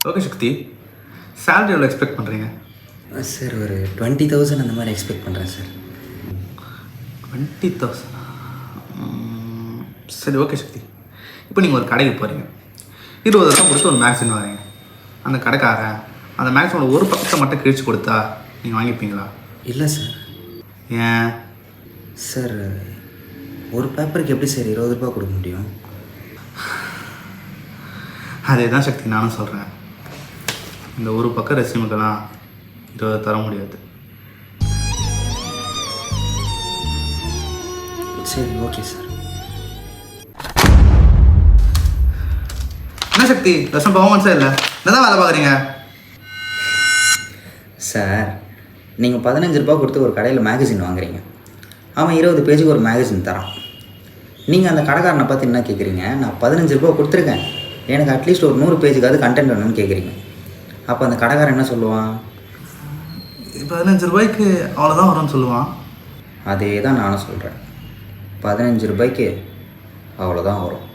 Okay சக்தி, salary எவ்வளோ expect பண்ணுறீங்க? Sir ஒரு 20,000 அந்த மாதிரி எக்ஸ்பெக்ட் பண்ணுறேன் சார். 20,000? சரி ஓகே சக்தி. இப்போ நீங்கள் ஒரு கடைக்கு போகிறீங்க, 20,000 கொடுத்து ஒரு மேக்ஸின் வாங்க. அந்த கடைக்காரன் அந்த மேக்ஸினோட ஒரு பக்கத்தை மட்டும் கிழிச்சு கொடுத்தா நீங்கள் வாங்கிப்பீங்களா? இல்லை சார். ஏன் சார், ஒரு பேப்பருக்கு எப்படி சார் 20 ரூபா கொடுக்க முடியும்? அதே தான் சக்தி நானும் சொல்கிறேன். இந்த ஒரு பக்கம் ரெசியூமுக்கெல்லாம் 20 தர முடியாது. சரி ஓகே சார். என்ன சக்தி, ரெஸ்யூம் பர்ஃபார்மன்ஸே இல்லை, என்னதான் வேலை பார்க்குறீங்க? சார், நீங்கள் 15 ரூபா கொடுத்து ஒரு கடையில் மேகசின் வாங்குறீங்க. அவன் 20 பேஜுக்கு ஒரு மேகசின் தரான். நீங்கள் அந்த கடைக்காரனை பார்த்து என்ன கேட்குறீங்க? நான் 15 ரூபா கொடுத்துருக்கேன், எனக்கு அட்லீஸ்ட் ஒரு 100 பேஜுக்காவது கண்டென்ட் வேணும்னு கேட்குறீங்க. அப்போ அந்த கடைக்காரன் என்ன சொல்லுவான்? 15 ரூபாய்க்கு அவ்வளோதான் வரும்னு சொல்லுவான். அதே தான் நானும் சொல்கிறேன். 15 ரூபாய்க்கு அவ்வளோதான் வரும்.